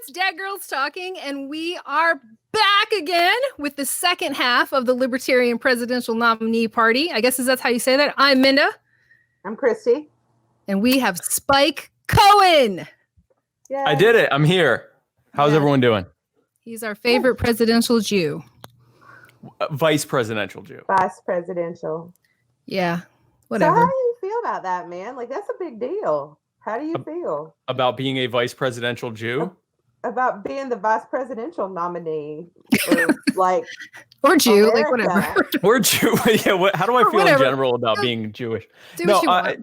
it's Dead Girls Talking, and we are back again with the second half of the Libertarian Presidential Nominee Party. I guess that's how you say that. I'm Minda. I'm Kristi. And we have Spike Cohen. Yay. I did it. I'm here. How's everyone doing? He's our favorite presidential Jew. Vice presidential Jew. Vice presidential. Yeah, whatever. So how do you feel about that, man? Like, that's a big deal. How do you feel? About being a vice presidential Jew? About being the vice presidential nominee. Or Jew, America. like whatever. Or Jew. Yeah, how do I feel in general about being Jewish? I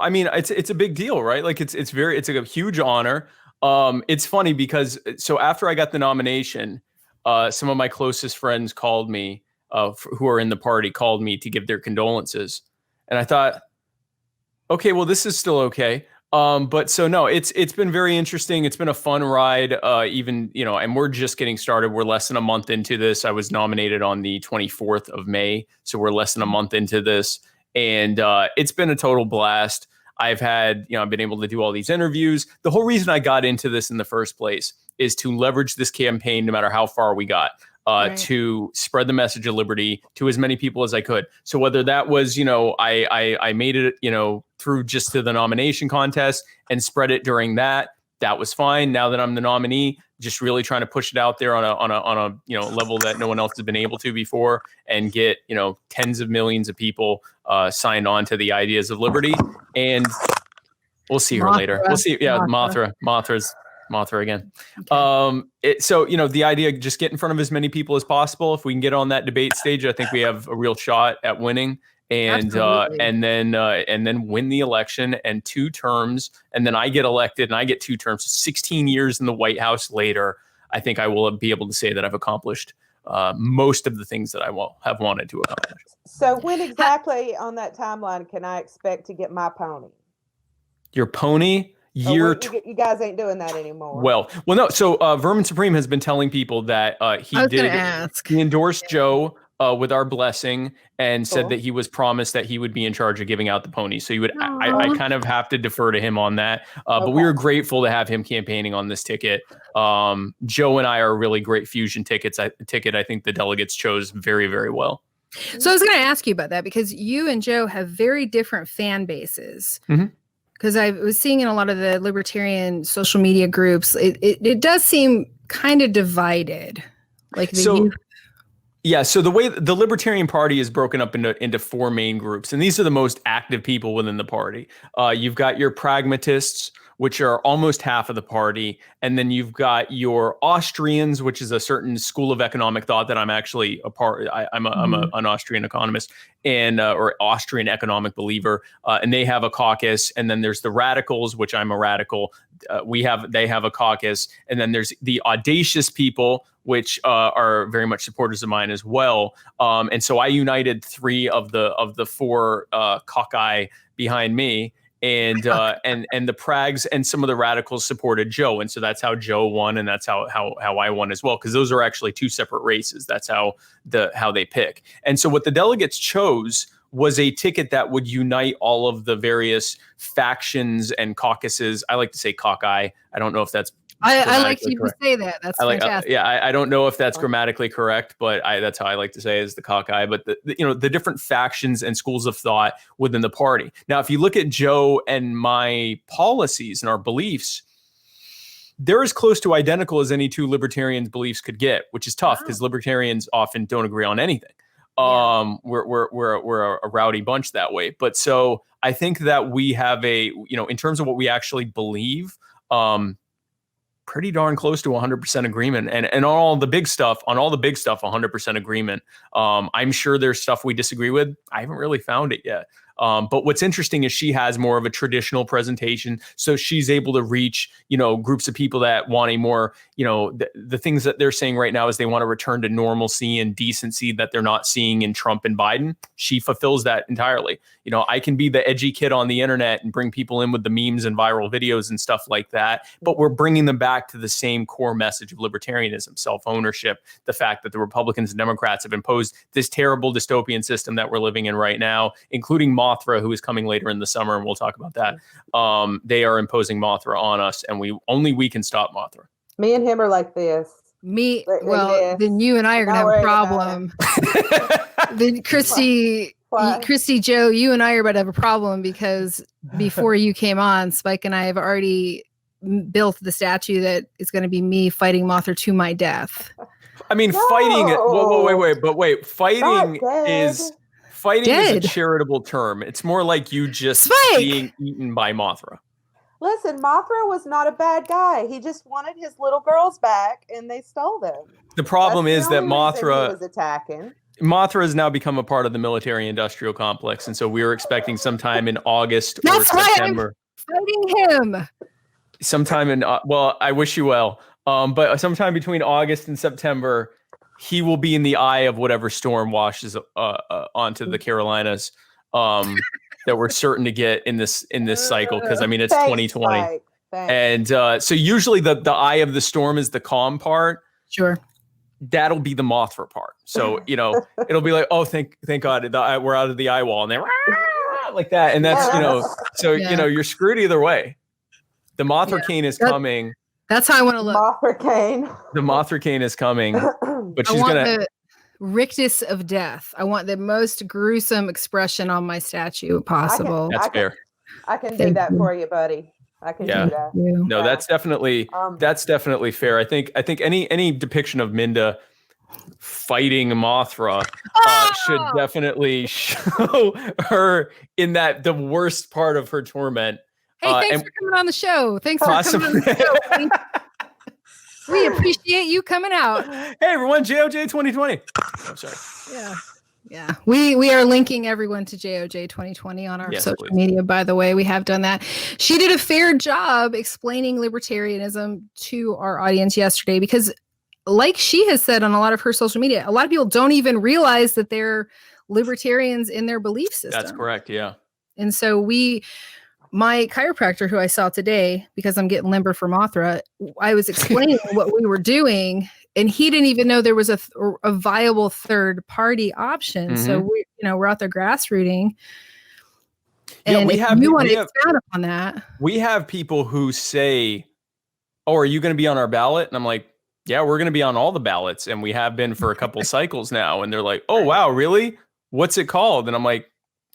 mean, it's a big deal, right? Like it's a huge honor. It's funny because so after I got the nomination, some of my closest friends called me, who are in the party, called me to give their condolences. And I thought, okay, well, this is still okay. But so no, it's been very interesting. It's been a fun ride. And we're just getting started. We're less than a month into this. I was nominated on the 24th of May. So we're less than a month into this. And it's been a total blast. I've been able to do all these interviews. The whole reason I got into this in the first place is to leverage this campaign, no matter how far we got, to spread the message of liberty to as many people as I could. So whether that was, I made it, through just to the nomination contest and spread it during that was fine. Now that I'm the nominee, just really trying to push it out there on a level that no one else has been able to before, and get, tens of millions of people signed on to the ideas of liberty. And we'll see her later. We'll see. Yeah, Mothra's Mothra again. Okay. The idea, just get in front of as many people as possible. If we can get on that debate stage, I think we have a real shot at winning. And then win the election and 2 terms, and then I get elected and I get 2 terms. 16 years in the White House later, I think I will be able to say that I've accomplished most of the things that I have wanted to accomplish. So when exactly on that timeline can I expect to get my pony? Your pony? You guys ain't doing that anymore. Well, no. So Vermin Supreme has been telling people that he endorsed Joe with our blessing and said that he was promised that he would be in charge of giving out the pony. So I kind of have to defer to him on that. But we were grateful to have him campaigning on this ticket. Joe and I are really great fusion ticket. I think the delegates chose very, very well. So I was going to ask you about that because you and Joe have very different fan bases. Mm-hmm. Because I was seeing in a lot of the libertarian social media groups, it does seem kind of divided. So the way the Libertarian Party is broken up into 4 main groups, and these are the most active people within the party. You've got your pragmatists, which are almost half of the party, and then you've got your Austrians, which is a certain school of economic thought that I'm actually a part. I'm an Austrian economist or Austrian economic believer, and they have a caucus. And then there's the radicals, which I'm a radical. They have a caucus, and then there's the audacious people, which are very much supporters of mine as well. And so I united 3 of the 4 cockeye behind me. And the prags and some of the radicals supported Joe, and so that's how Joe won, and that's how I won as well, because those are actually 2 separate races. That's how they pick. And so what the delegates chose was a ticket that would unite all of the various factions and caucuses. I like to say cockeye. I don't know if that's I like you to say that. That's fantastic. I don't know if that's grammatically correct, but that's how I like to say is the cockeye. But the different factions and schools of thought within the party. Now, if you look at Joe and my policies and our beliefs, they're as close to identical as any 2 libertarians' beliefs could get, which is tough because libertarians often don't agree on anything. We're a rowdy bunch that way. But so I think that we have in terms of what we actually believe, pretty darn close to 100% agreement, and on all the big stuff, 100% agreement. I'm sure there's stuff we disagree with. I haven't really found it yet. But what's interesting is she has more of a traditional presentation. So she's able to reach, groups of people that want a more, the things that they're saying right now is they want to return to normalcy and decency that they're not seeing in Trump and Biden. She fulfills that entirely. I can be the edgy kid on the internet and bring people in with the memes and viral videos and stuff like that. But we're bringing them back to the same core message of libertarianism, self-ownership, the fact that the Republicans and Democrats have imposed this terrible dystopian system that we're living in right now, including Mothra, who is coming later in the summer, and we'll talk about that. They are imposing Mothra on us, and we can stop Mothra. Me and him are like this. Then you and I are gonna have a problem. Then Kristi, Joe, you and I are about to have a problem because before you came on, Spike and I have already built the statue that is going to be me fighting Mothra to my death. I mean, fighting. Wait. Fighting is a charitable term. It's more like you just being eaten by Mothra. Listen, Mothra was not a bad guy. He just wanted his little girls back, and they stole them. The problem is that Mothra was attacking. Mothra has now become a part of the military-industrial complex, and so we were expecting sometime in August or That's September. Why I'm fighting him. Sometime in I wish you well. But sometime between August and September, he will be in the eye of whatever storm washes onto the Carolinas. That we're certain to get in this cycle, because I mean it's 2020, and so usually the eye of the storm is the calm part. Sure. That'll be the Mothra part. So, it'll be like, oh, thank God, we're out of the eye wall, and they're like that. And that's, you're screwed either way. The Mothra cane is coming. That's how I want to look. Mothra cane. The Mothra cane is coming, but she's the rictus of death. I want the most gruesome expression on my statue possible. That's fair. I can do that for you, buddy. I can do that. No, that's definitely fair. I think any depiction of Minda fighting Mothra should definitely show her in the worst part of her torment. Hey, thanks for coming on the show. Thanks for coming on the show. We appreciate you coming out. Hey everyone, JOJ 2020. Oh, sorry. Yeah. We are linking everyone to JOJ 2020 on our social media, by the way. We have done that. She did a fair job explaining libertarianism to our audience yesterday, because like she has said on a lot of her social media, a lot of people don't even realize that they're libertarians in their belief system. That's correct, yeah. And so my chiropractor, who I saw today, because I'm getting limber for Mothra, I was explaining what we were doing, and he didn't even know there was a viable third party option. Mm-hmm. So we're out there grassrooting. And you want to expand upon that. We have people who say, "Oh, are you going to be on our ballot?" And I'm like, "Yeah, we're going to be on all the ballots, and we have been for a couple cycles now." And they're like, "Oh, wow, really? What's it called?" And I'm like,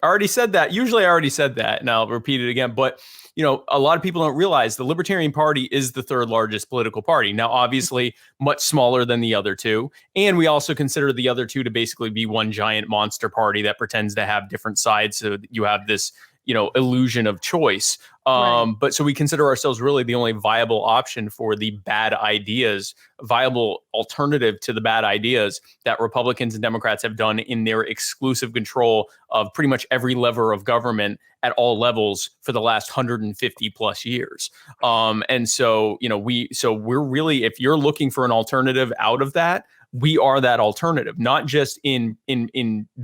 I already said that. Usually I already said that, and I'll repeat it again. But, a lot of people don't realize the Libertarian Party is the third largest political party. Now, obviously, much smaller than the other two. And we also consider the other two to basically be one giant monster party that pretends to have different sides. So you have this, illusion of choice. But so we consider ourselves really the only viable option for the bad ideas, viable alternative to the bad ideas that Republicans and Democrats have done in their exclusive control of pretty much every lever of government at all levels for the last 150 plus years. And so, we're really, if you're looking for an alternative out of that, we are that alternative, not just in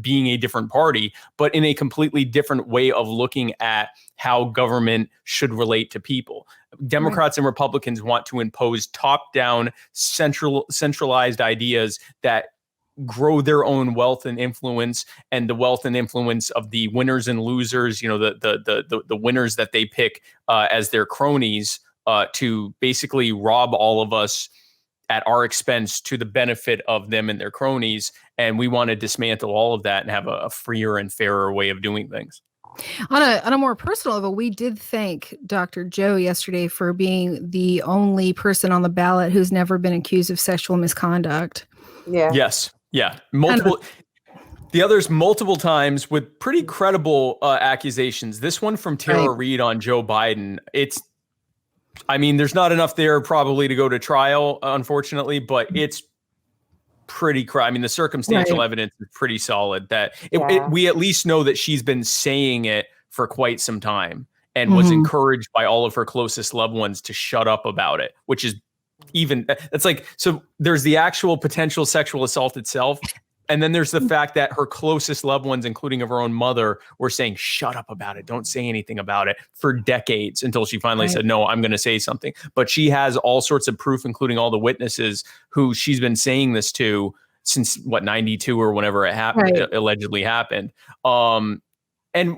being a different party, but in a completely different way of looking at how government should relate to people. Democrats and Republicans want to impose top-down centralized ideas that grow their own wealth and influence, and the wealth and influence of the winners and losers, the winners that they pick as their cronies to basically rob all of us at our expense to the benefit of them and their cronies. And we want to dismantle all of that and have a freer and fairer way of doing things. On a more personal level, we did thank Dr. Joe yesterday for being the only person on the ballot who's never been accused of sexual misconduct. Yeah. Yes. Yeah. The others multiple times with pretty credible accusations. This one from Tara Reid on Joe Biden. There's not enough there probably to go to trial, unfortunately, but it's pretty the circumstantial evidence is pretty solid that we at least know that she's been saying it for quite some time and was encouraged by all of her closest loved ones to shut up about it, which is so there's the actual potential sexual assault itself. And then there's the fact that her closest loved ones, including of her own mother, were saying, shut up about it. Don't say anything about it for decades until she finally said, no, I'm going to say something. But she has all sorts of proof, including all the witnesses who she's been saying this to since 92 or whenever it happened, allegedly happened. And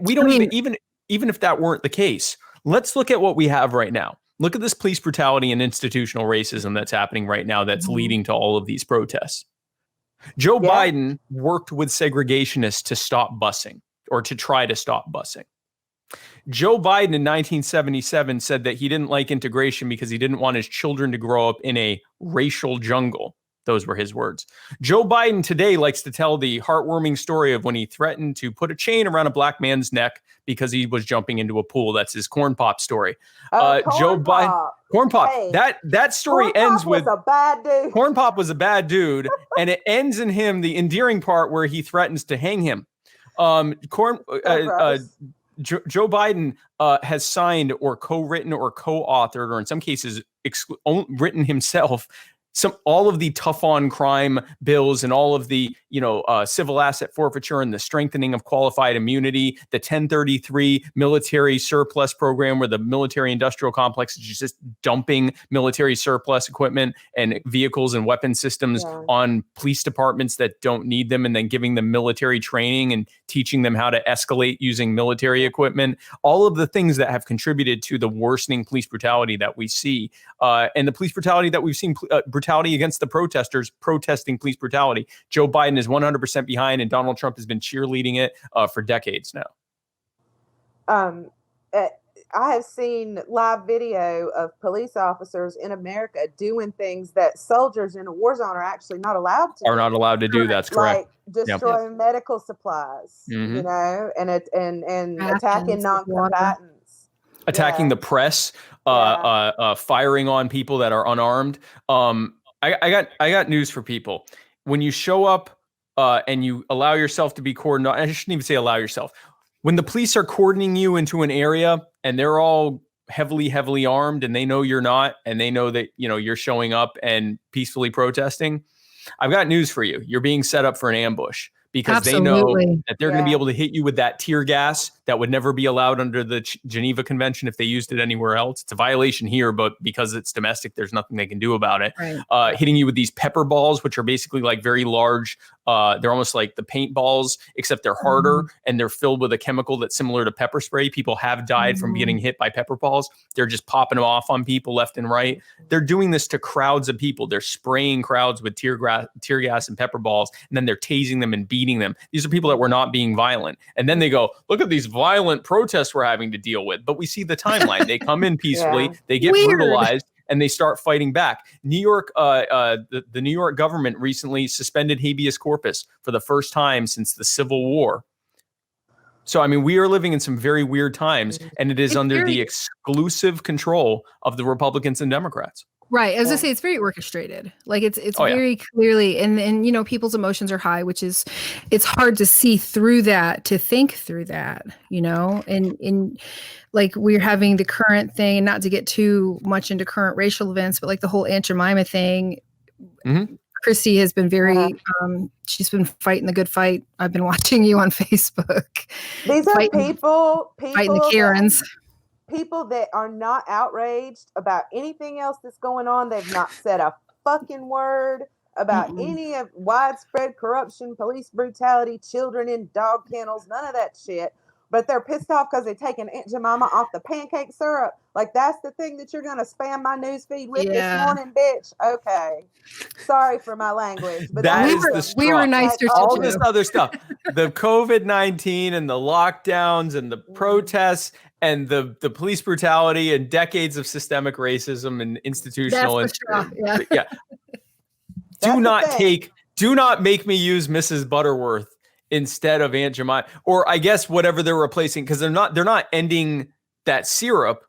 we don't even if that weren't the case, let's look at what we have right now. Look at this police brutality and institutional racism that's happening right now that's leading to all of these protests. Joe Biden worked with segregationists to stop busing, or to try to stop busing. Joe Biden in 1977 said that he didn't like integration because he didn't want his children to grow up in a racial jungle. Those were his words. Joe Biden today likes to tell the heartwarming story of when he threatened to put a chain around a black man's neck because he was jumping into a pool. That's his corn pop story. Joe Biden, corn pop. Hey, that story ends with a bad dude. Corn pop was a bad dude, and it ends in him, the endearing part where he threatens to hang him. Joe Biden has signed or co-written or co-authored, or in some cases written himself, all of the tough on crime bills and all of the civil asset forfeiture and the strengthening of qualified immunity, the 1033 military surplus program where the military industrial complex is just dumping military surplus equipment and vehicles and weapon systems on police departments that don't need them, and then giving them military training and teaching them how to escalate using military equipment. All of the things that have contributed to the worsening police brutality that we see, and the police brutality that we've seen, brutality against the protesters protesting police brutality. Joe Biden is 100% behind, and Donald Trump has been cheerleading it for decades now. I have seen live video of police officers in America doing things that soldiers in a war zone are actually not allowed to. Are not allowed to do. That's correct. Like destroying medical supplies, and attacking non-combatants. Attacking the press, firing on people that are unarmed. I got news for people. When you show up and you allow yourself to be coordinated, I shouldn't even say allow yourself. When the police are cordoning you into an area and they're all heavily armed and they know you're not, and they know that you're showing up and peacefully protesting, I've got news for you. You're being set up for an ambush. Because they know that they're going to be able to hit you with that tear gas that would never be allowed under the Geneva Convention if they used it anywhere else. It's a violation here, but because it's domestic, there's nothing they can do about it. Right. Hitting you with these pepper balls, which are basically like very large. They're almost like the paintballs, except they're harder and they're filled with a chemical that's similar to pepper spray. People have died from getting hit by pepper balls. They're just popping them off on people left and right. They're doing this to crowds of people. They're spraying crowds with tear gas and pepper balls, and then they're tasing them and beating them. These are people that were not being violent. And then they go, look at these violent protests we're having to deal with. But we see the timeline. They come in peacefully, they get brutalized, and they start fighting back. New York, the New York government recently suspended habeas corpus for the first time since the Civil War. So, I mean, we are living in some very weird times, and it is under the exclusive control of the Republicans and Democrats. Right. As I say, it's very orchestrated. Like it's very clearly, and people's emotions are high, which is, it's hard to see through that, to think through that, and like we're having the current thing, not to get too much into current racial events, but like the whole Aunt Jemima thing. Kristi has been very, she's been fighting the good fight. I've been watching you on Facebook. These are people fighting the Karens. People that are not outraged about anything else that's going on. They've not said a fucking word about any of widespread corruption, police brutality, children in dog kennels, none of that shit. But they're pissed off because they're taking Aunt Jemima off the pancake syrup. Like, that's the thing that you're going to spam my news feed with this morning, bitch. Okay. Sorry for my language. But we were nice to all this other stuff. The COVID-19 and the lockdowns and the protests and the police brutality and decades of systemic racism and institutional. Do not make me use Mrs. Butterworth instead of Aunt Jemima, or I guess whatever they're replacing, because they're not ending that syrup.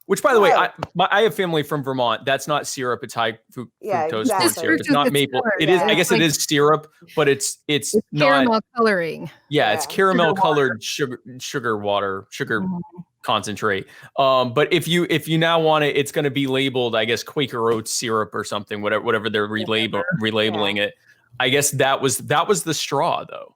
Which, by the way, I have family from Vermont. That's not syrup; it's high fructose corn syrup. It's not maple. It is. I guess it is syrup, but it's not caramel coloring. Yeah, it's caramel colored sugar concentrate. But if you now want it, it's going to be labeled, I guess, Quaker Oats syrup or something. Whatever they're relabeling it. I guess that was the straw, though.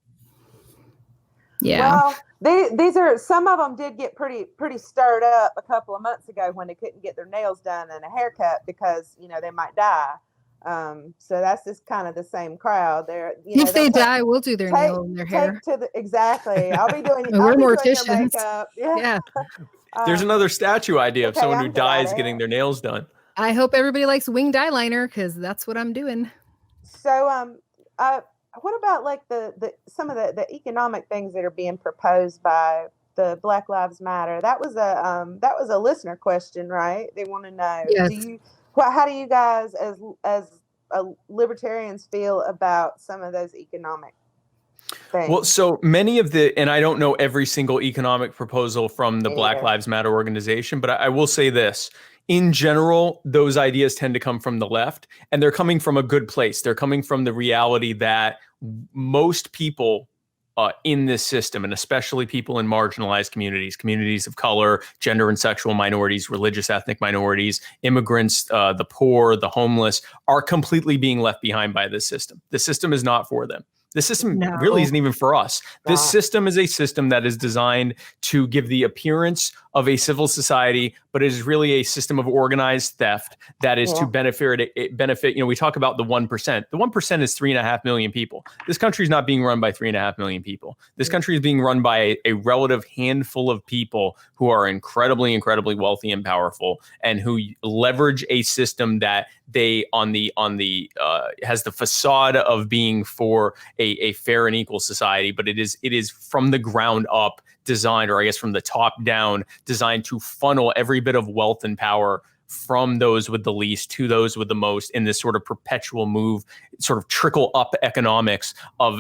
Yeah. Well, these are, some of them did get pretty stirred up a couple of months ago when they couldn't get their nails done and a haircut because they might die. So that's just kind of the same crowd. If they die, we'll do their nail and their hair. Exactly. I'll be doing. We're morticians. Makeup. Yeah. There's another statue idea of someone who I'm dies getting their nails done. I hope everybody likes winged eyeliner because that's what I'm doing. So, what about like some of the economic things that are being proposed by the Black Lives Matter? That was a listener question, right? They want to know. Yes. How do you guys as libertarians feel about some of those economic things? Well, so many of and I don't know every single economic proposal from the Black Lives Matter organization, but I will say this. In general, those ideas tend to come from the left, and they're coming from a good place. They're coming from the reality that most people in this system, and especially people in marginalized communities of color, gender and sexual minorities, religious ethnic minorities, immigrants, the poor, the homeless, are completely being left behind by this system. The system is not for them. The system really isn't even for us. This system is a system that is designed to give the appearance of a civil society, but it is really a system of organized theft that is to benefit. We talk about the 1%. The 1% is 3.5 million people. This country is not being run by 3.5 million people. This country is being run by a relative handful of people who are incredibly, incredibly wealthy and powerful, and who leverage a system that they has the facade of being for a fair and equal society, but it is from the ground up designed, or I guess from the top down, designed to funnel every bit of wealth and power from those with the least to those with the most in this sort of perpetual move, sort of trickle up economics of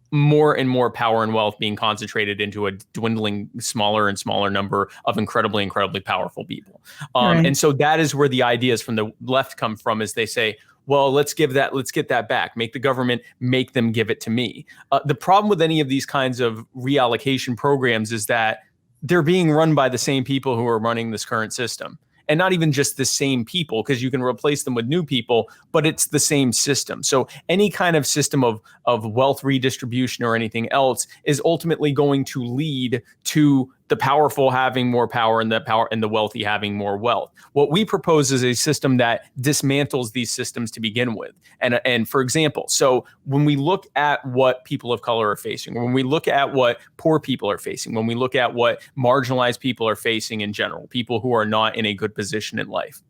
more and more power and wealth being concentrated into a dwindling smaller and smaller number of incredibly, incredibly powerful people. And so that is where the ideas from the left come from, is they say, well, let's get that back. Make the government make them give it to me. The problem with any of these kinds of reallocation programs is that they're being run by the same people who are running this current system. And not even just the same people, because you can replace them with new people, but it's the same system. So any kind of system of wealth redistribution or anything else is ultimately going to lead to the powerful having more power and the wealthy having more wealth. What we propose is a system that dismantles these systems to begin with. And for example, so when we look at what people of color are facing, when we look at what poor people are facing, when we look at what marginalized people are facing in general, people who are not in a good position in life,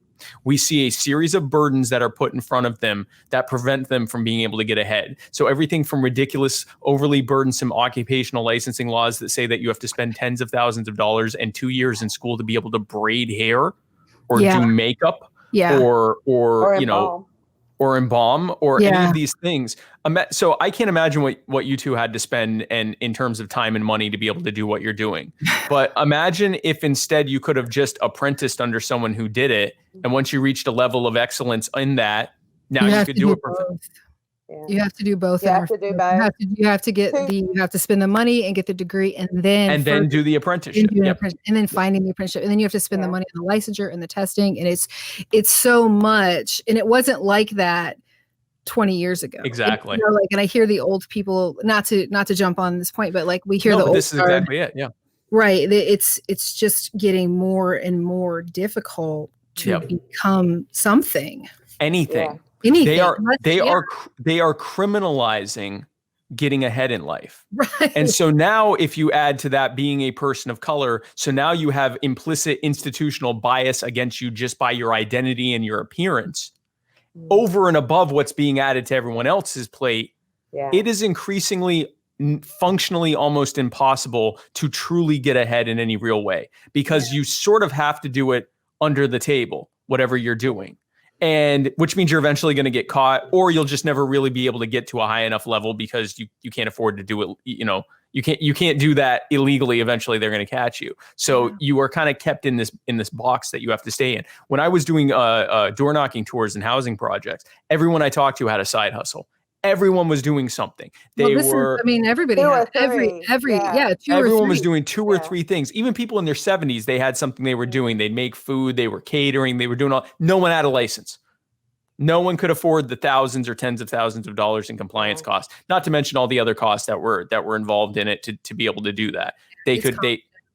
we see a series of burdens that are put in front of them that prevent them from being able to get ahead. So everything from ridiculous, overly burdensome occupational licensing laws that say that you have to spend tens of thousands of dollars and 2 years in school to be able to braid hair or do makeup or embalm or any of these things. So I can't imagine what you two had to spend and in terms of time and money to be able to do what you're doing. But imagine if instead you could have just apprenticed under someone who did it. And once you reached a level of excellence in that, now you could do it. You have to do both. You have to do both. You have to spend the money and get the degree, and then do the apprenticeship, and then finding the apprenticeship, and then you have to spend the money on the licensure and the testing, and it's so much. And it wasn't like that 20 years ago. Exactly. And I hear the old people, not to jump on this point, but like we hear this is exactly it. Yeah. Right. It's just getting more and more difficult to become something. Anything. Yeah. Anything. They are criminalizing getting ahead in life. Right. And so now if you add to that being a person of color, so now you have implicit institutional bias against you just by your identity and your appearance over and above what's being added to everyone else's plate. Yeah. It is increasingly functionally almost impossible to truly get ahead in any real way, because you sort of have to do it under the table, whatever you're doing. And which means you're eventually going to get caught, or you'll just never really be able to get to a high enough level because you can't afford to do it. You can't do that illegally. Eventually they're going to catch you. So you are kind of kept in this box that you have to stay in. When I was doing door knocking tours and housing projects, everyone I talked to had a side hustle. Everyone was doing something. Everybody had everyone was doing 2 or 3 things. Even people in their 70s, they had something they were doing. They'd make food, they were catering, they were doing all. No one had a license. No one could afford the thousands or tens of thousands of dollars in compliance costs, not to mention all the other costs that were involved in it to be able to do that.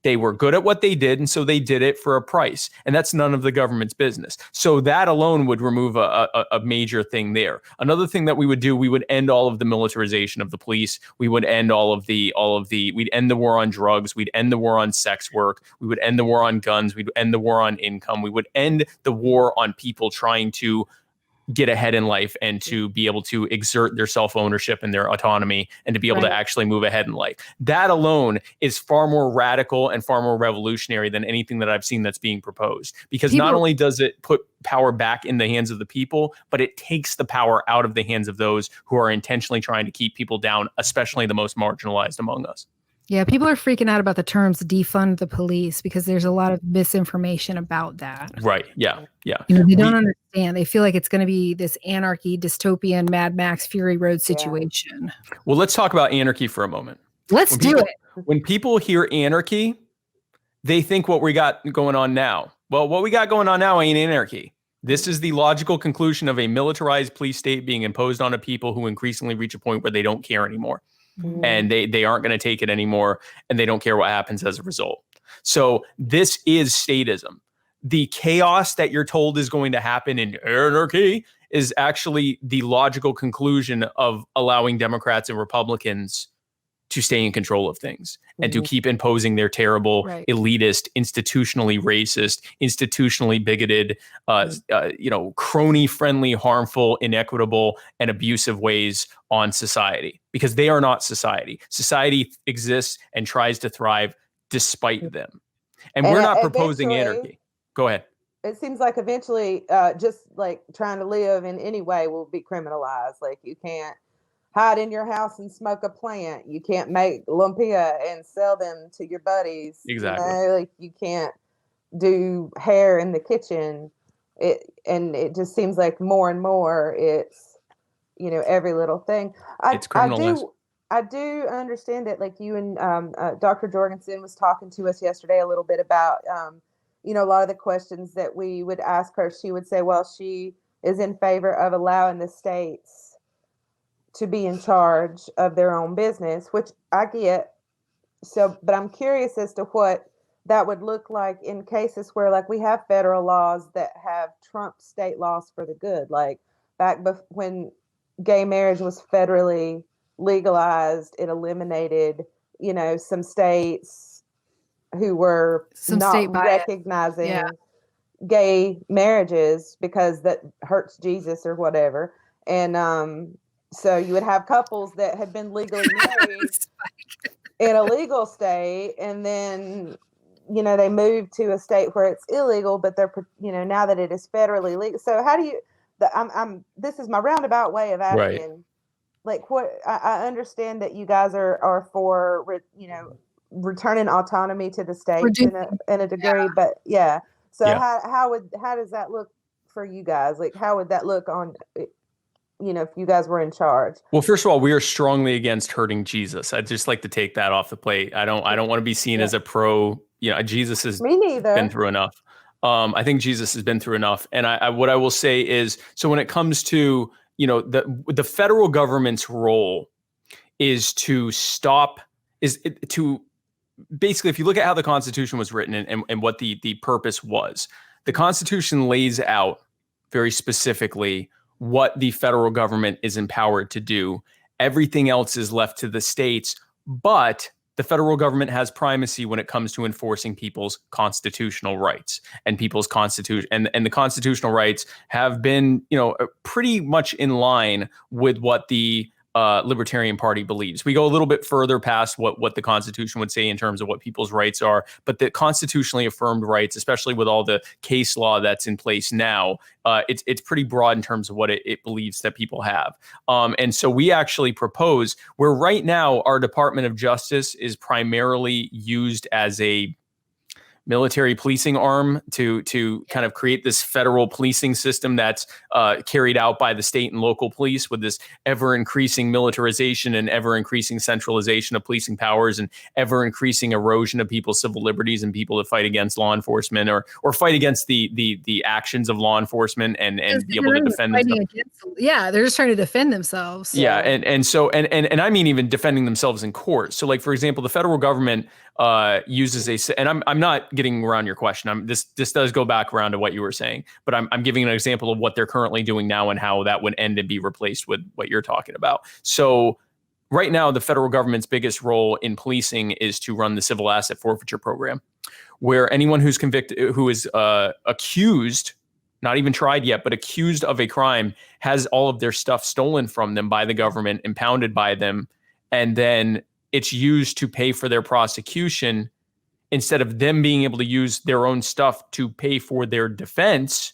They were good at what they did, and so they did it for a price. And that's none of the government's business. So that alone would remove a major thing there. Another thing that we would do, we would end all of the militarization of the police. We would end we'd end the war on drugs. We'd end the war on sex work. We would end the war on guns. We'd end the war on income. We would end the war on people trying to get ahead in life and to be able to exert their self-ownership and their autonomy and to be able to actually move ahead in life. That alone is far more radical and far more revolutionary than anything that I've seen that's being proposed. Because not only does it put power back in the hands of the people, but it takes the power out of the hands of those who are intentionally trying to keep people down, especially the most marginalized among us. Yeah, people are freaking out about the terms defund the police because there's a lot of misinformation about that. Right. Yeah. Yeah. They don't understand. They feel like it's going to be this anarchy, dystopian, Mad Max, Fury Road situation. Yeah. Well, let's talk about anarchy for a moment. Let's do it. When people hear anarchy, they think what we got going on now. Well, what we got going on now ain't anarchy. This is the logical conclusion of a militarized police state being imposed on a people who increasingly reach a point where they don't care anymore. And they aren't going to take it anymore, and they don't care what happens as a result. So this is statism. The chaos that you're told is going to happen in anarchy is actually the logical conclusion of allowing Democrats and Republicans to stay in control of things and to keep imposing their terrible, elitist, institutionally racist, institutionally bigoted, crony-friendly, harmful, inequitable, and abusive ways on society, because they are not society. Society exists and tries to thrive despite them. And we're not proposing anarchy. Go ahead. It seems like eventually just like trying to live in any way will be criminalized. Like you can't hide in your house and smoke a plant. You can't make lumpia and sell them to your buddies. Exactly. Like you can't do hair in the kitchen. It just seems like more and more it's, every little thing. It's criminalized. I do understand that, like you and Dr. Jorgensen was talking to us yesterday a little bit about, a lot of the questions that we would ask her. She would say, well, she is in favor of allowing the states to be in charge of their own business, which I get. So, but I'm curious as to what that would look like in cases where, like, we have federal laws that have trumped state laws for the good. Like back when gay marriage was federally legalized, it eliminated, some states who were not recognizing gay marriages because that hurts Jesus or whatever. And, so you would have couples that had been legally married in a legal state, and then, they moved to a state where it's illegal, but they're, now that it is federally legal. So how do you, this is my roundabout way of asking, like what, I understand that you guys are for, returning autonomy to the states in a degree, but So how does that look for you guys? Like, how would that look on, if you guys were in charge? Well, first of all, we are strongly against hurting Jesus. I'd just like to take that off the plate. I don't want to be seen as a pro, Jesus has been through enough. I think Jesus has been through enough. And what I will say is, so when it comes to, the federal government's role is to basically, if you look at how the Constitution was written and what the purpose was, the Constitution lays out very specifically what the federal government is empowered to do. Everything else is left to the states, but the federal government has primacy when it comes to enforcing people's constitutional rights and people's constitution. And the constitutional rights have been, pretty much in line with what the Libertarian Party believes. We go a little bit further past what the Constitution would say in terms of what people's rights are, but the constitutionally affirmed rights, especially with all the case law that's in place now, it's pretty broad in terms of what it believes that people have. And so we actually propose, where right now our Department of Justice is primarily used as a military policing arm to kind of create this federal policing system that's carried out by the state and local police, with this ever increasing militarization and ever increasing centralization of policing powers and ever increasing erosion of people's civil liberties and people to fight against law enforcement or fight against the actions of law enforcement and be able to defend themselves. They're just trying to defend themselves. So. And I mean even defending themselves in court. So, like, for example, the federal government uses and I'm not getting around your question. This does go back around to what you were saying, but I'm giving an example of what they're currently doing now and how that would end and be replaced with what you're talking about. So right now, the federal government's biggest role in policing is to run the civil asset forfeiture program, where anyone who's convicted, who is accused, not even tried yet, but accused of a crime, has all of their stuff stolen from them by the government, impounded by them, and then it's used to pay for their prosecution instead of them being able to use their own stuff to pay for their defense.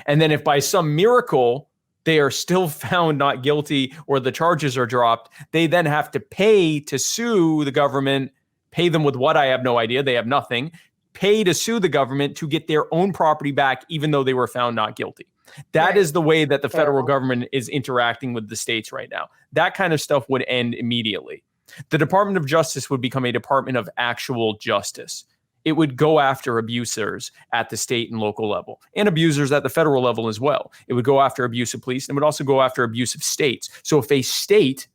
And then if by some miracle they are still found not guilty or the charges are dropped, they then have to pay to sue the government, pay them with what? I have no idea. They have nothing. Pay to sue the government to get their own property back, even though they were found not guilty. That is the way that the federal government is interacting with the states right now. That kind of stuff would end immediately. The Department of Justice would become a department of actual justice. It would go after abusers at the state and local level, and abusers at the federal level as well. It would go after abusive police, and it would also go after abusive states. So if a state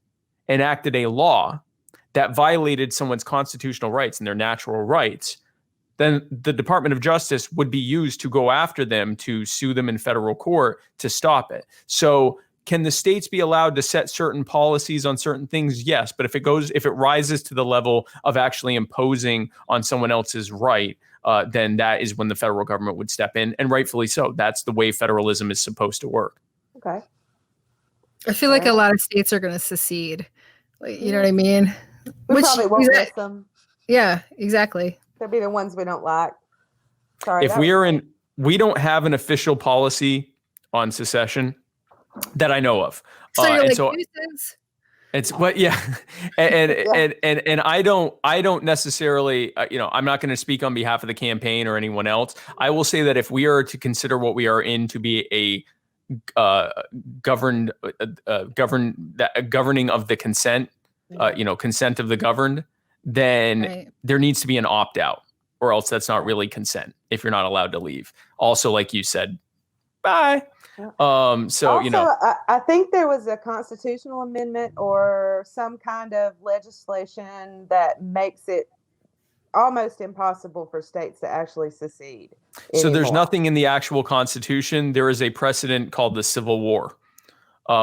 enacted a law that violated someone's constitutional rights and their natural rights, then the Department of Justice would be used to go after them, to sue them in federal court to stop it. So can the states be allowed to set certain policies on certain things? Yes. But if it rises to the level of actually imposing on someone else's right, then that is when the federal government would step in, and rightfully so. That's the way federalism is supposed to work. Okay. I feel like a lot of states are going to secede. Like, you know what I mean? We probably won't miss them. Yeah, exactly. They'll be the ones we don't like. Sorry. If we don't have an official policy on secession that I know of. So you're like, it's what, yeah. And I don't necessarily, I'm not going to speak on behalf of the campaign or anyone else. I will say that if we are to consider what we are in to be a governing of the consent, consent of the governed, then there needs to be an opt-out, or else that's not really consent if you're not allowed to leave. Also, like you said, bye. I think there was a constitutional amendment or some kind of legislation that makes it almost impossible for states to actually secede anymore. So there's nothing in the actual Constitution. There is a precedent called the Civil War,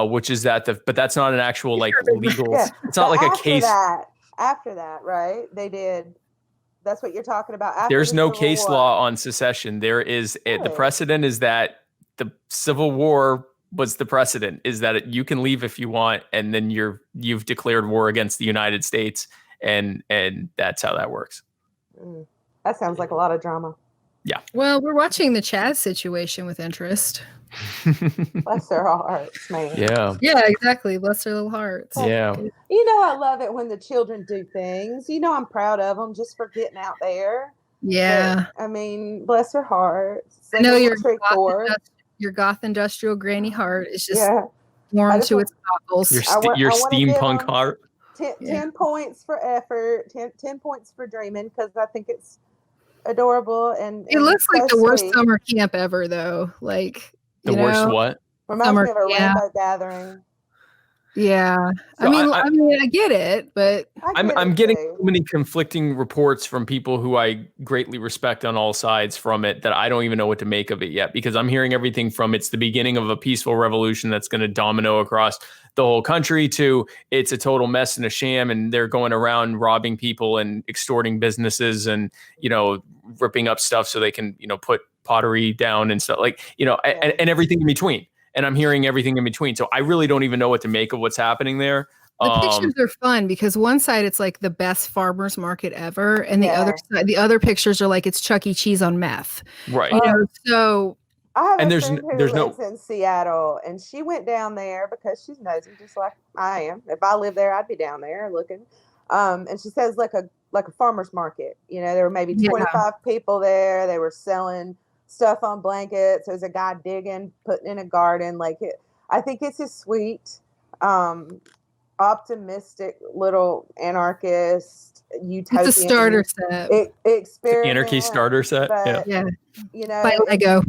which is but that's not an actual legal. Yeah. It's not like a case. After that, right? They did. That's what you're talking about. There's no case law on secession. There is the precedent is that the Civil War was the precedent, is that you can leave if you want, and then you've declared war against the United States, and that's how that works. That sounds like a lot of drama. Yeah. Well, we're watching the Chaz situation with interest. Bless their hearts, man. Yeah. Yeah, exactly. Bless their little hearts. Yeah. I love it when the children do things. I'm proud of them just for getting out there. Yeah. But, I mean, bless their hearts. I know your goth industrial granny heart is just warm to its cockles. Your steampunk heart. 10 points for effort, 10 points for dreaming, because I think it's adorable. And it looks like the worst summer camp ever, though. Like, the worst what? Reminds me of a rainbow gathering. Yeah. So I mean, I get it, but I'm getting so many conflicting reports from people who I greatly respect on all sides from it that I don't even know what to make of it yet, because I'm hearing everything from it's the beginning of a peaceful revolution that's going to domino across the whole country to it's a total mess and a sham, and they're going around robbing people and extorting businesses and, ripping up stuff so they can, put pottery down and stuff and everything in between. And I'm hearing everything in between. So I really don't even know what to make of what's happening there. The pictures are fun because one side it's like the best farmers market ever, and the other side, the other pictures are like it's Chuck E. Cheese on meth. Right. So I have a friend who lives in Seattle, and she went down there because she's nosy, just like I am. If I lived there, I'd be down there looking. And she says like a farmer's market. There were maybe 25 people there. They were selling stuff on blankets. There's a guy digging, putting in a garden. I think it's a sweet, optimistic little anarchist utopian. It's a starter set. Experiment. Anarchy starter set. But, by Lego.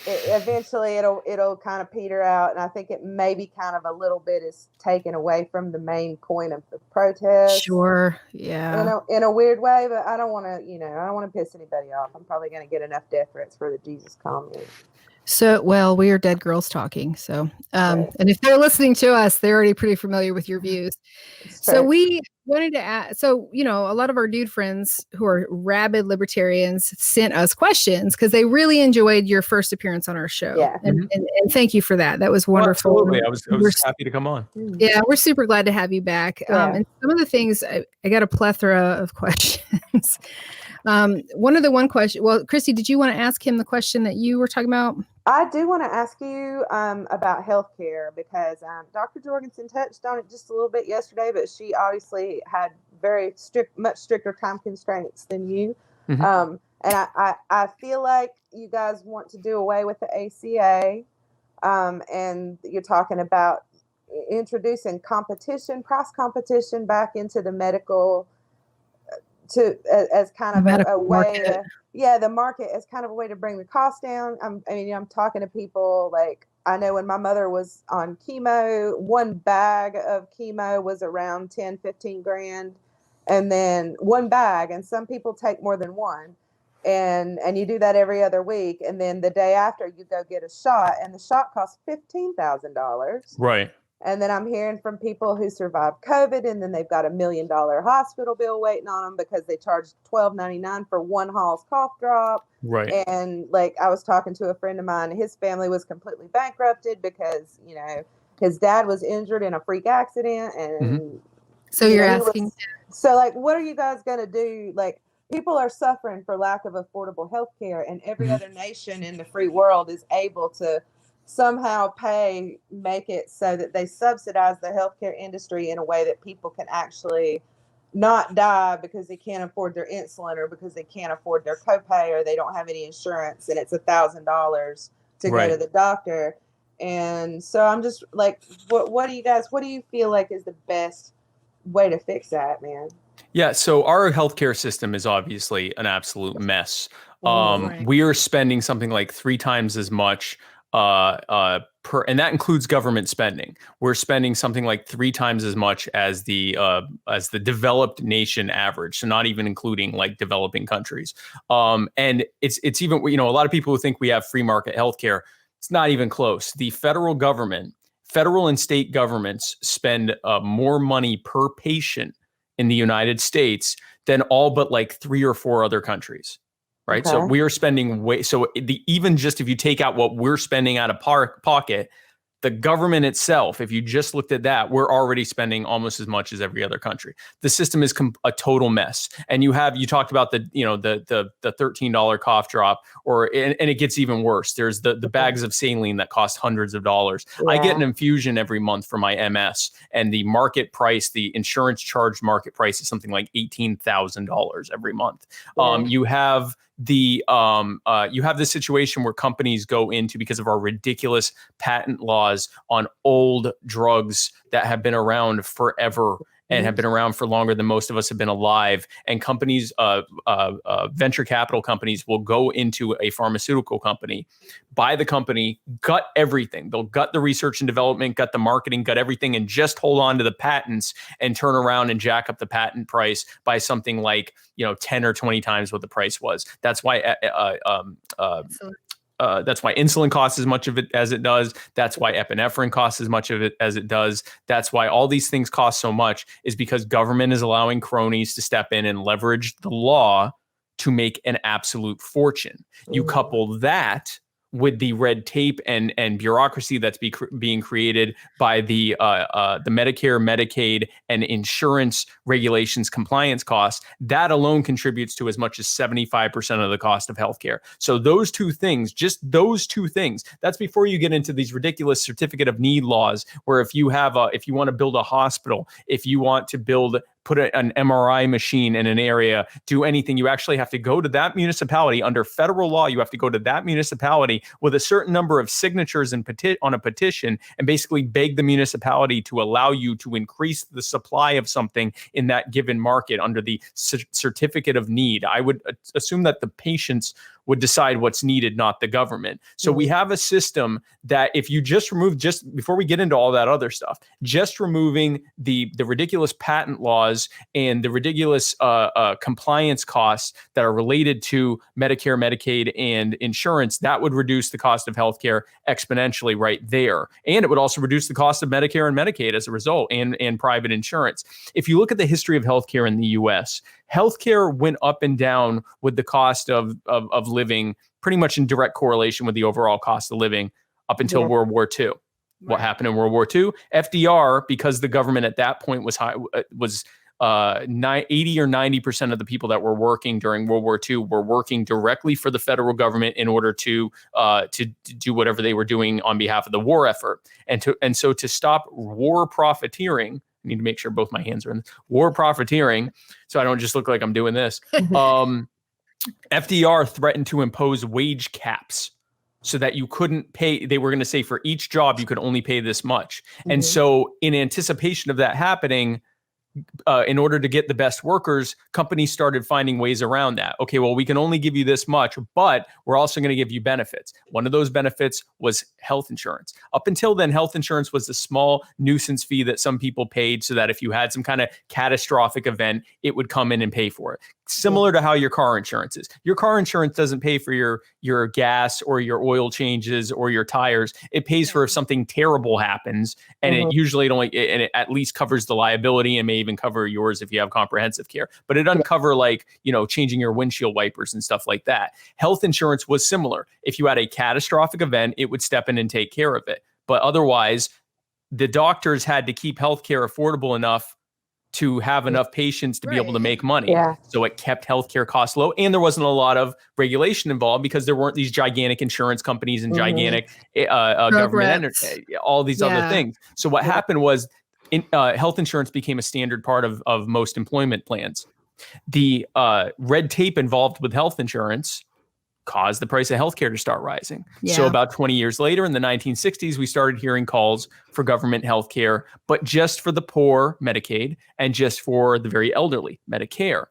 eventually it'll kind of peter out, and I think it maybe kind of a little bit is taken away from the main point of the protest. Sure, yeah. In a weird way, but I don't want to, I don't want to piss anybody off. I'm probably going to get enough death threats for the Jesus comment. So, well, we are dead girls talking. So, and if they're listening to us, they're already pretty familiar with your views. So we wanted to ask, so, a lot of our dude friends who are rabid libertarians sent us questions because they really enjoyed your first appearance on our show. Yeah. And thank you for that. That was wonderful. Well, absolutely. I was happy to come on. Yeah, we're super glad to have you back. Yeah. And some of the things, I got a plethora of questions. One question, well, Kristi, did you want to ask him the question that you were talking about? I do want to ask you about healthcare because Dr. Jorgensen touched on it just a little bit yesterday, but she obviously had much stricter time constraints than you. Mm-hmm. And I feel like you guys want to do away with the ACA, and you're talking about introducing price competition back into the medical as kind of a way to, the market as kind of a way to bring the cost down. I'm talking to people, like, I know when my mother was on chemo, one bag of chemo was around 10, 15 grand. And then one bag, and some people take more than one. And you do that every other week. And then the day after you go get a shot, and the shot costs $15,000. Right. And then I'm hearing from people who survived COVID, and then they've got $1 million hospital bill waiting on them because they charged $12.99 for one Hall's cough drop. Right. And like, I was talking to a friend of mine, his family was completely bankrupted because, his dad was injured in a freak accident. And so you're asking, so like, what are you guys going to do? Like, people are suffering for lack of affordable health care, and every other nation in the free world is able to somehow make it so that they subsidize the healthcare industry in a way that people can actually not die because they can't afford their insulin, or because they can't afford their copay, or they don't have any insurance and it's $1,000 to go to the doctor. And so I'm just like, what do you feel like is the best way to fix that, man? Yeah, so our healthcare system is obviously an absolute mess. We are spending something like 3 times as much and that includes government spending. We're spending something like 3 times as much as the developed nation average. So not even including like developing countries. And it's even, a lot of people who think we have free market healthcare. It's not even close. The federal and state governments spend more money per patient in the United States than all but like 3 or 4 other countries. Right. Okay. So we are spending even just if you take out what we're spending out of pocket, the government itself, if you just looked at that, we're already spending almost as much as every other country. The system is a total mess. And you talked about the $13 cough drop, and it gets even worse. There's the bags of saline that cost hundreds of dollars. Yeah. I get an infusion every month for my MS, and the market price, the insurance charged market price, is something like $18,000 every month. Yeah. You have the situation where companies go into, because of our ridiculous patent laws on old drugs that have been around forever and have been around for longer than most of us have been alive. And companies, venture capital companies, will go into a pharmaceutical company, buy the company, gut everything. They'll gut the research and development, gut the marketing, gut everything, and just hold on to the patents and turn around and jack up the patent price by something like 10 or 20 times what the price was. That's why that's why insulin costs as much of it as it does. That's why epinephrine costs as much of it as it does. That's why all these things cost so much, is because government is allowing cronies to step in and leverage the law to make an absolute fortune. You couple that with the red tape and bureaucracy that's being created by the Medicare, Medicaid, and insurance regulations compliance costs, that alone contributes to as much as 75% of the cost of healthcare. So those 2 things, just those 2 things, that's before you get into these ridiculous certificate of need laws, where if you want to build a hospital, if you want to build put an MRI machine in an area, do anything. You actually have to go to that municipality under federal law. You have to go to that municipality with a certain number of signatures and on a petition and basically beg the municipality to allow you to increase the supply of something in that given market under the certificate of need. I would assume that the patients would decide what's needed, not the government. So we have a system that if you just remove, just before we get into all that other stuff, just removing the ridiculous patent laws and the ridiculous compliance costs that are related to Medicare, Medicaid, and insurance, that would reduce the cost of healthcare exponentially right there. And it would also reduce the cost of Medicare and Medicaid as a result, and private insurance. If you look at the history of healthcare in the US, healthcare went up and down with the cost of living, pretty much in direct correlation with the overall cost of living up until World War II. Right. What happened in World War II? FDR, because the government at that point was 80 or 90% of the people that were working during World War II were working directly for the federal government in order to do whatever they were doing on behalf of the war effort. And so to stop war profiteering, I need to make sure both my hands are in this, war profiteering, so I don't just look like I'm doing this. FDR threatened to impose wage caps so that you couldn't pay. They were going to say for each job, you could only pay this much. And so in anticipation of that happening, in order to get the best workers, companies started finding ways around that. Okay, well, we can only give you this much, but we're also going to give you benefits. One of those benefits was health insurance. Up until then, health insurance was a small nuisance fee that some people paid so that if you had some kind of catastrophic event, it would come in and pay for it. Similar to how your car insurance is. Your car insurance doesn't pay for your gas or your oil changes or your tires. It pays for if something terrible happens, and it usually it at least covers the liability and may even cover yours if you have comprehensive care. But it doesn't cover changing your windshield wipers and stuff like that. Health insurance was similar. If you had a catastrophic event, it would step in and take care of it. But otherwise, the doctors had to keep healthcare affordable enough to have enough patients to be able to make money. Yeah. So it kept healthcare costs low. And there wasn't a lot of regulation involved because there weren't these gigantic insurance companies and gigantic government all these other things. So what happened was health insurance became a standard part of most employment plans. The red tape involved with health insurance caused the price of healthcare to start rising. Yeah. So about 20 years later, in the 1960s, we started hearing calls for government healthcare, but just for the poor, Medicaid, and just for the very elderly, Medicare.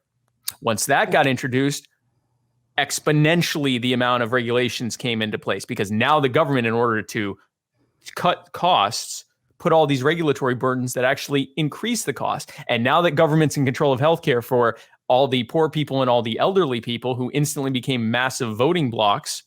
Once that got introduced, exponentially the amount of regulations came into place because now the government, in order to cut costs, put all these regulatory burdens that actually increase the cost. And now that government's in control of healthcare for all the poor people and all the elderly people who instantly became massive voting blocks,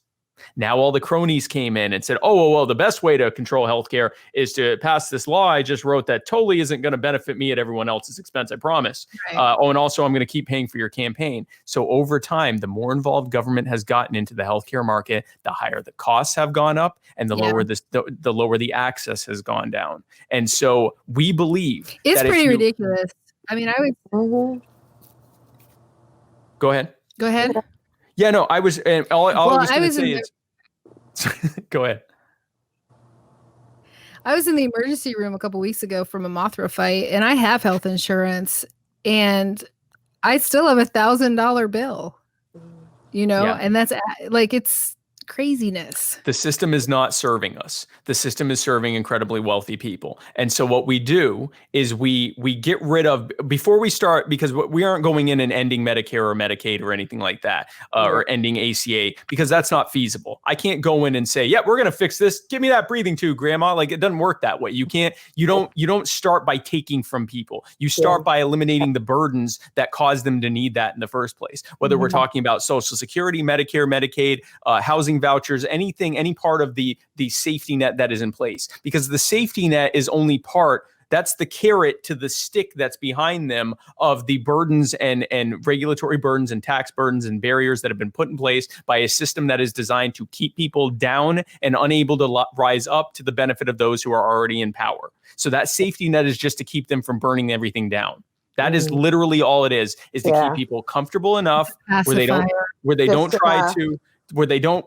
now all the cronies came in and said, well, the best way to control healthcare is to pass this law I just wrote that totally isn't going to benefit me at everyone else's expense, I promise. Right. And also I'm going to keep paying for your campaign. So over time, the more involved government has gotten into the healthcare market, the higher the costs have gone up and the lower the lower the access has gone down. And so we believe it's pretty ridiculous. I mean, I would... Go ahead. Yeah, no, I was, and all I was going to say is, go ahead. I was in the emergency room a couple weeks ago from a Mothra fight, and I have health insurance, and I still have $1,000 bill, and that's it's craziness. The system is not serving us. The system is serving incredibly wealthy people. And so what we do is we get rid of, before we start, because we aren't going in and ending Medicare or Medicaid or anything like that, or ending ACA, because that's not feasible. I can't go in and say, we're going to fix this. Give me that breathing tube, grandma. It doesn't work that way. You don't start by taking from people. You start by eliminating the burdens that cause them to need that in the first place. Whether we're talking about Social Security, Medicare, Medicaid, housing vouchers, anything, any part of the safety net that is in place, because the safety net is only part. That's the carrot to the stick that's behind them of the burdens and regulatory burdens and tax burdens and barriers that have been put in place by a system that is designed to keep people down and unable to rise up to the benefit of those who are already in power. So that safety net is just to keep them from burning everything down. That is literally all it is to keep people comfortable enough where they don't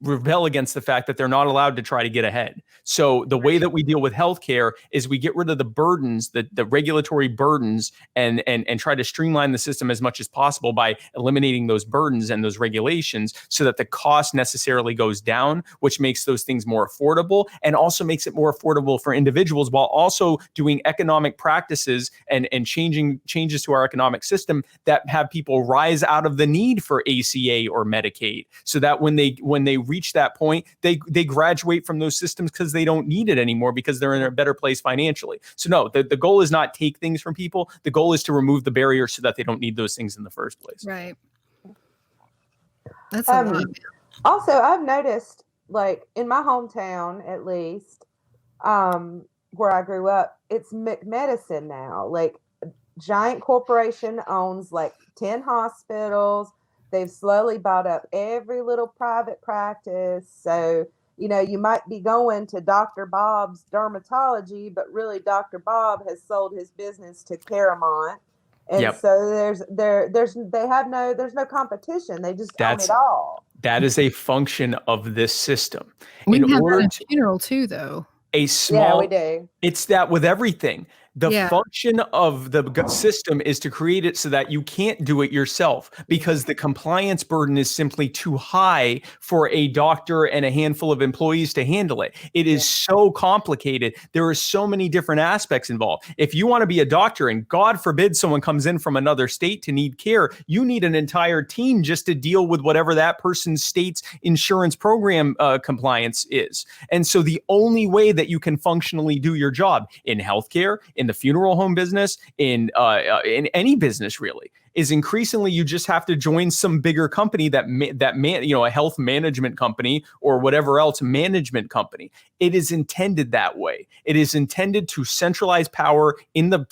rebel against the fact that they're not allowed to try to get ahead. So the way that we deal with healthcare is we get rid of the burdens, the regulatory burdens, and try to streamline the system as much as possible by eliminating those burdens and those regulations so that the cost necessarily goes down, which makes those things more affordable and also makes it more affordable for individuals, while also doing economic practices and changes to our economic system that have people rise out of the need for ACA or Medicaid, so that when they reach that point, they graduate from those systems because they don't need it anymore because they're in a better place financially. So no, the goal is not take things from people. The goal is to remove the barriers so that they don't need those things in the first place. Right. That's a lot. Also, I've noticed, like in my hometown, at least, where I grew up, it's medicine now. Like, giant corporation owns like 10 hospitals. They've slowly bought up every little private practice. So, you might be going to Dr. Bob's dermatology, but really Dr. Bob has sold his business to Caramount. And so there's no competition. They just own it all. That is a function of this system. We have that at funeral too, though. Yeah, we do. It's that with everything. The function of the system is to create it so that you can't do it yourself, because the compliance burden is simply too high for a doctor and a handful of employees to handle it. It is so complicated. There are so many different aspects involved. If you want to be a doctor, and God forbid someone comes in from another state to need care, you need an entire team just to deal with whatever that person's state's insurance program compliance is. And so the only way that you can functionally do your job in healthcare, in the funeral home business, in any business really, is increasingly you just have to join some bigger company a health management company or whatever else management company. It is intended that way. It is intended to centralize power in the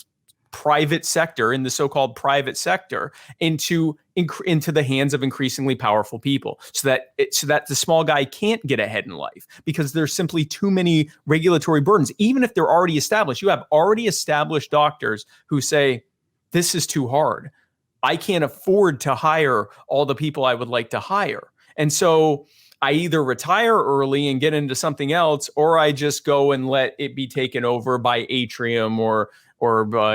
private sector, in the so-called private sector, into the hands of increasingly powerful people, so that the small guy can't get ahead in life, because there's simply too many regulatory burdens. Even if they're already established, you have already established doctors who say, this is too hard. I can't afford to hire all the people I would like to hire. And so I either retire early and get into something else, or I just go and let it be taken over by Atrium, or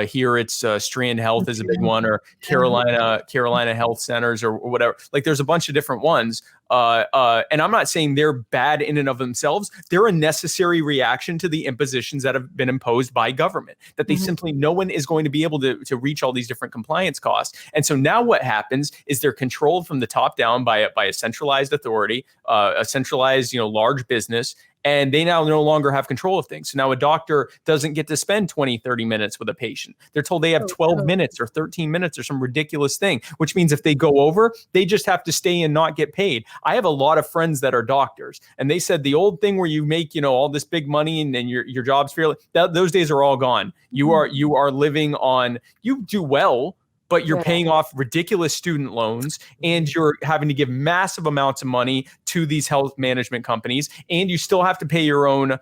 here it's Strand Health is a big one, or Carolina Health Centers, or whatever. Like, there's a bunch of different ones. And I'm not saying they're bad in and of themselves. They're a necessary reaction to the impositions that have been imposed by government, that they simply, no one is going to be able to reach all these different compliance costs. And so now what happens is they're controlled from the top down by a centralized authority, a centralized, large business. And they now no longer have control of things. So now a doctor doesn't get to spend 20, 30 minutes with a patient. They're told they have 12 minutes or 13 minutes or some ridiculous thing, which means if they go over, they just have to stay and not get paid. I have a lot of friends that are doctors, and they said the old thing where you make, all this big money and your job's fairly, those days are all gone. You are living on, you do well, but you're paying off ridiculous student loans, and you're having to give massive amounts of money to these health management companies, and you still have to pay your own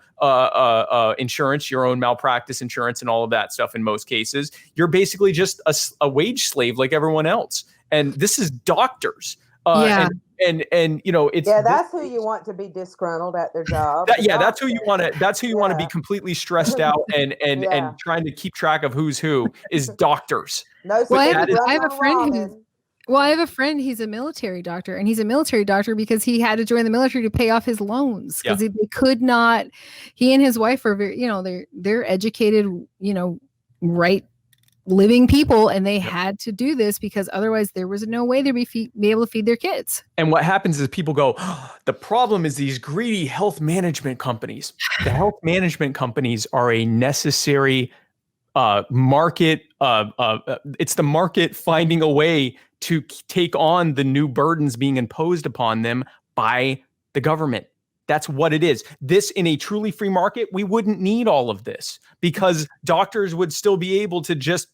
insurance, your own malpractice insurance, and all of that stuff in most cases. You're basically just a wage slave like everyone else. And this is doctors. And it's that's who you want to be disgruntled at their job. That's who you want to. That's who you want to be completely stressed out and trying to keep track of who's who is doctors. No, I have a friend. He's a military doctor, and he's a military doctor because he had to join the military to pay off his loans because they could not. He and his wife are very, they're educated, right. Living people, and they had to do this because otherwise there was no way they'd be able to feed their kids. And what happens is people go, the problem is these greedy health management companies. The health management companies are a necessary market. It's the market finding a way to take on the new burdens being imposed upon them by the government. That's what it is. This, in a truly free market, we wouldn't need all of this, because doctors would still be able to just,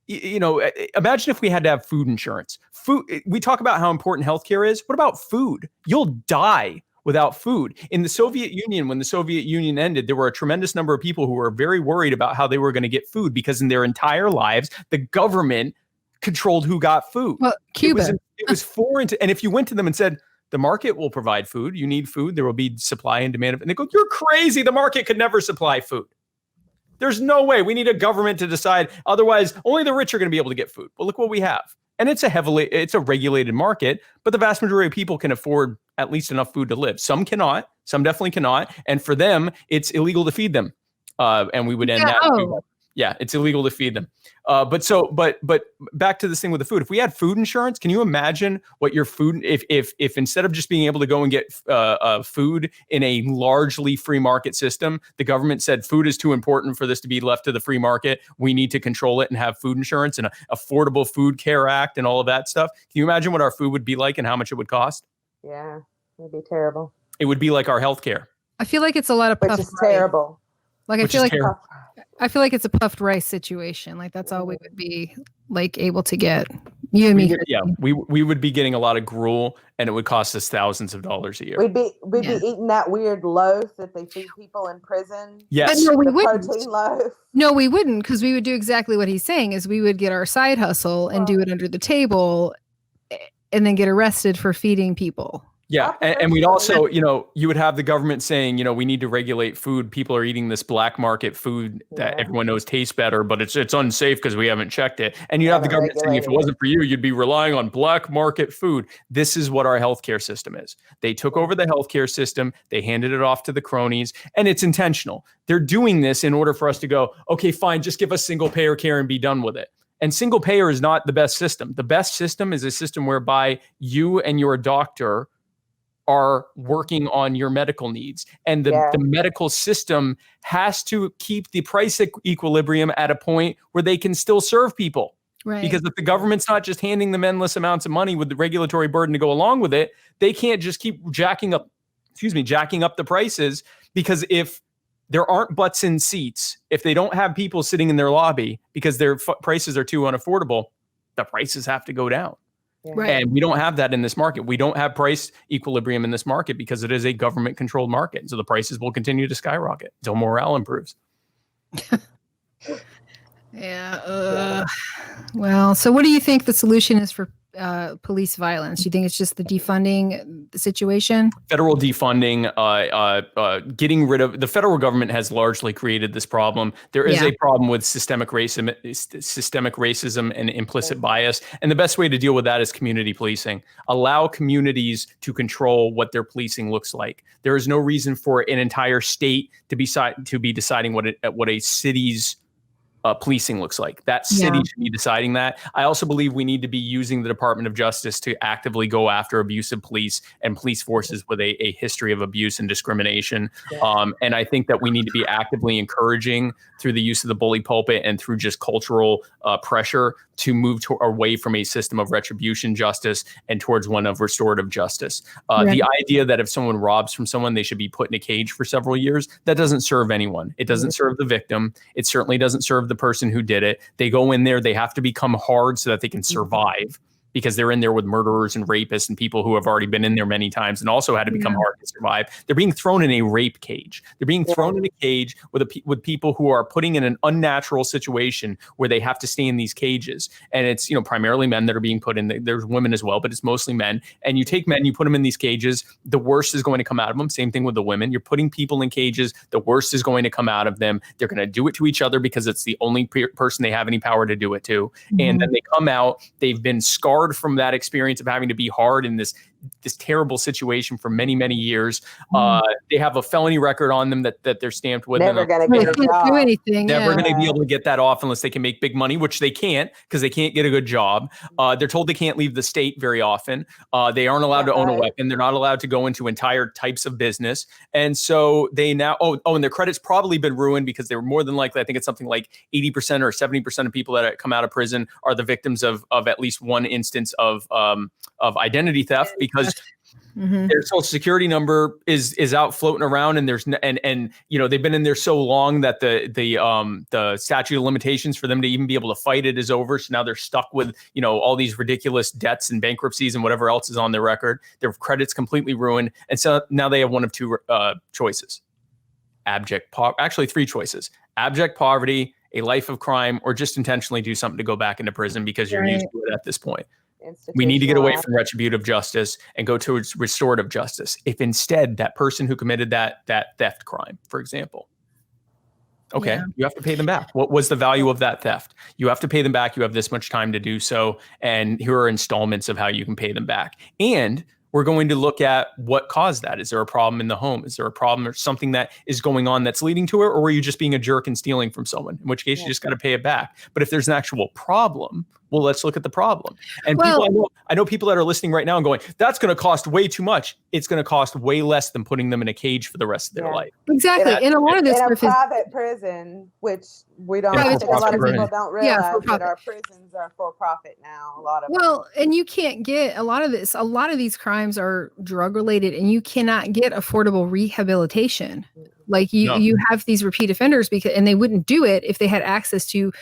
imagine if we had to have food insurance. We talk about how important healthcare is. What about food? You'll die without food. In the Soviet Union, when the Soviet Union ended, there were a tremendous number of people who were very worried about how they were going to get food, because in their entire lives, the government controlled who got food. Well, Cuba. It was foreign to, and if you went to them and said, The market will provide food. You need food. There will be supply and demand. And they go, you're crazy. The market could never supply food. There's no way. We need a government to decide. Otherwise, only the rich are going to be able to get food. Well, look what we have. And it's a regulated market, but the vast majority of people can afford at least enough food to live. Some cannot. Some definitely cannot. And for them, it's illegal to feed them. And we would end that. Yeah, it's illegal to feed them. But back to this thing with the food. If we had food insurance, can you imagine what your food, if instead of just being able to go and get food in a largely free market system, the government said food is too important for this to be left to the free market. We need to control it and have food insurance and an Affordable Food Care Act and all of that stuff. Can you imagine what our food would be like and how much it would cost? Yeah, it'd be terrible. It would be like our healthcare. I feel like it's a lot of which is terrible. Like I feel like it's a puffed rice situation. Like that's all we would be like able to get. You and me. We would be getting a lot of gruel, and it would cost us thousands of dollars a year. We'd be eating that weird loaf that they feed people in prison. Yes, but no, we wouldn't. Protein loaf. No, we wouldn't, because we would do exactly what he's saying. Is we would get our side hustle and do it under the table, and then get arrested for feeding people. Yeah. And we'd also, you would have the government saying, we need to regulate food. People are eating this black market food that everyone knows tastes better, but it's unsafe because we haven't checked it. And you have the government saying, if it wasn't for you, you'd be relying on black market food. This is what our healthcare system is. They took over the healthcare system. They handed it off to the cronies, and it's intentional. They're doing this in order for us to go, okay, fine, just give us single payer care and be done with it. And single payer is not the best system. The best system is a system whereby you and your doctor are working on your medical needs. And the medical system has to keep the price equilibrium at a point where they can still serve people. Right. Because if the government's not just handing them endless amounts of money with the regulatory burden to go along with it, they can't just keep jacking up the prices, because if there aren't butts in seats, if they don't have people sitting in their lobby because their prices are too unaffordable, the prices have to go down. Right. And we don't have that in this market. We don't have price equilibrium in this market because it is a government-controlled market. So the prices will continue to skyrocket until morale improves. Well, so what do you think the solution is for police violence? Do you think it's just the defunding situation? Federal defunding, getting rid of the federal government has largely created this problem. There is a problem with systemic racism and implicit bias. And the best way to deal with that is community policing. Allow communities to control what their policing looks like. There is no reason for an entire state to be deciding what a city's policing looks like. That city should be deciding that. I also believe we need to be using the Department of Justice to actively go after abusive police and police forces with a history of abuse and discrimination. And I think that we need to be actively encouraging, through the use of the bully pulpit and through just cultural pressure, to move away from a system of retribution justice and towards one of restorative justice. The idea that if someone robs from someone, they should be put in a cage for several years, that doesn't serve anyone. It doesn't serve the victim. It certainly doesn't serve the person who did it. They go in there, they have to become hard so that they can survive, because they're in there with murderers and rapists and people who have already been in there many times and also had to become hard to survive. They're being thrown in a rape cage. They're being thrown in a cage with people who are putting in an unnatural situation where they have to stay in these cages. And it's, primarily men that are being put in. There's women as well, but it's mostly men. And you take men, you put them in these cages, the worst is going to come out of them. Same thing with the women. You're putting people in cages, the worst is going to come out of them. They're going to do it to each other because it's the only person they have any power to do it to. And then they come out, they've been scarred from that experience of having to be hard in this terrible situation for many, many years. They have a felony record on them that they're stamped with. Never going to get a job. Do anything. Never going to be able to get that off unless they can make big money, which they can't because they can't get a good job. They're told they can't leave the state very often. They aren't allowed to own a weapon. They're not allowed to go into entire types of business. And so they now, and their credit's probably been ruined because they were more than likely, I think it's something like 80% or 70% of people that come out of prison are the victims of at least one instance of identity theft, because their social security number is out floating around, and they've been in there so long that the statute of limitations for them to even be able to fight it is over. So now they're stuck with all these ridiculous debts and bankruptcies and whatever else is on their record. Their credit's completely ruined, and so now they have one of two choices: actually three choices: abject poverty, a life of crime, or just intentionally do something to go back into prison because you're used to it at this point. We need to get away from retributive justice and go towards restorative justice. If instead that person who committed that theft crime, for example, okay, you have to pay them back. What was the value of that theft? You have to pay them back. You have this much time to do so. And here are installments of how you can pay them back. And we're going to look at what caused that. Is there a problem in the home? Is there a problem or something that is going on that's leading to it? Or were you just being a jerk and stealing from someone? In which case, you just got to pay it back. But if there's an actual problem, well, let's look at the problem. And I know people that are listening right now and going, that's going to cost way too much. It's going to cost way less than putting them in a cage for the rest of their life. Exactly. And a lot of this in a private prison, which we don't, I think a lot of people don't realize that our prisons are for profit now. A lot of them. And you can't get a lot of these crimes are drug related, and you cannot get affordable rehabilitation. Like you have these repeat offenders and they wouldn't do it if they had access to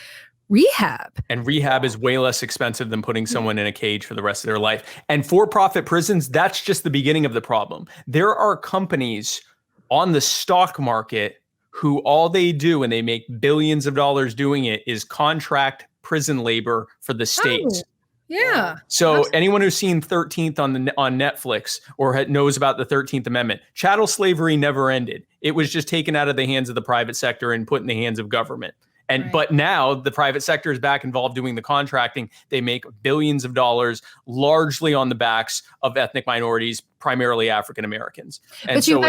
rehab. And rehab is way less expensive than putting someone in a cage for the rest of their life. And for-profit prisons, that's just the beginning of the problem. There are companies on the stock market who all they do, and they make billions of dollars doing it, is contract prison labor for the states. Yeah. So anyone who's seen 13th on Netflix or knows about the 13th Amendment, chattel slavery never ended. It was just taken out of the hands of the private sector and put in the hands of government. But now the private sector is back involved doing the contracting. They make billions of dollars, largely on the backs of ethnic minorities, primarily African Americans. And so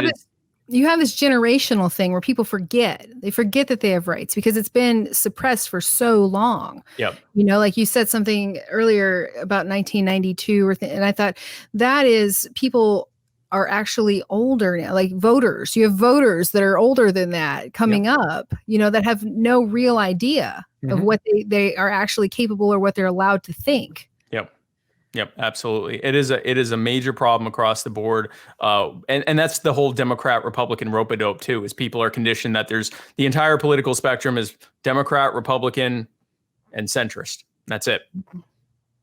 you have this generational thing where people forget. They forget that they have rights because it's been suppressed for so long. Yep. You know, like you said something earlier about 1992, and I thought that is people are actually older now, like voters. You have voters that are older than that coming up, you know, that have no real idea of what they are actually capable or what they're allowed to think. Yep, absolutely. It is a major problem across the board. And that's the whole Democrat Republican rope-a-dope too, is people are conditioned that there's the entire political spectrum is Democrat, Republican, and centrist. That's it.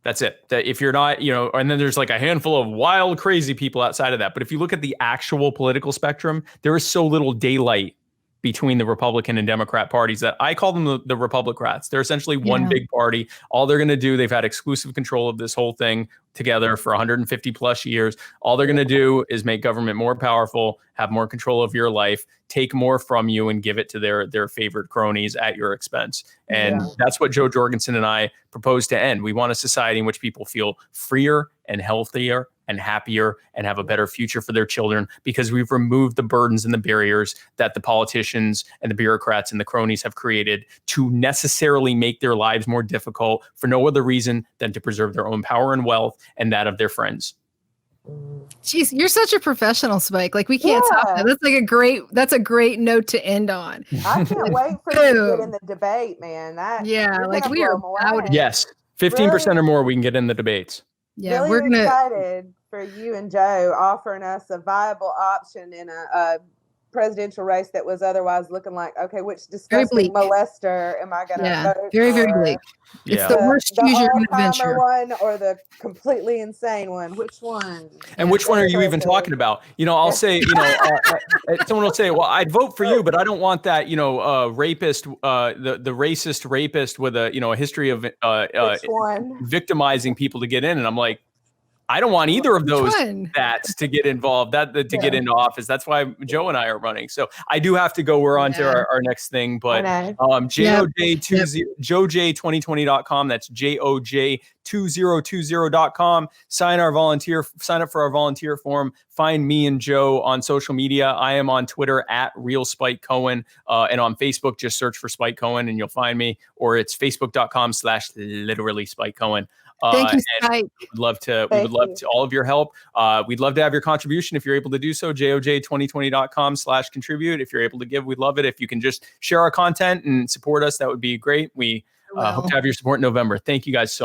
That's it. That if you're not, you know, and then there's like a handful of wild, crazy people outside of that. But if you look at the actual political spectrum, there is so little daylight between the Republican and Democrat parties that I call them the Republicrats. They're essentially one big party. All they're going to do, they've had exclusive control of this whole thing together for 150 plus years. All they're going to do is make government more powerful, have more control of your life, take more from you and give it to their favorite cronies at your expense. And that's what Joe Jorgensen and I propose to end. We want a society in which people feel freer and healthier and happier and have a better future for their children, because we've removed the burdens and the barriers that the politicians and the bureaucrats and the cronies have created to necessarily make their lives more difficult for no other reason than to preserve their own power and wealth and that of their friends. Jeez, you're such a professional, Spike. Like, we can't stop that. That's a great note to end on. I can't wait for you to get in the debate, man. Like we are out. Yes, 15% or more we can get in the debates. Yeah, really we're gonna excited for you and Joe offering us a viable option in a presidential race that was otherwise looking like, okay, which disgusting molester am I going to vote very, for? very bleak. Yeah. It's the worst choose you're going to venture. One or the completely insane one? Which one? And which one are you even talking about? You know, I'll say, you know, someone will say, well, I'd vote for you, but I don't want that, you know, rapist, the racist rapist with a, you know, a history of victimizing people to get in. And I'm like, I don't want either of those bats to get involved, to get into office. That's why Joe and I are running. So I do have to go. We're on to our next thing, but JOJ2020.com. That's JOJ2020.com. Sign up for our volunteer form. Find me and Joe on social media. I am on Twitter at @RealSpikeCohen, and on Facebook, just search for Spike Cohen and you'll find me, or it's facebook.com/literally Spike Cohen. Thank you, Spike. We would love to all of your help. We'd love to have your contribution if you're able to do so. JOJ2020.com/contribute. If you're able to give, we'd love it. If you can just share our content and support us, that would be great. We hope to have your support in November. Thank you guys so much.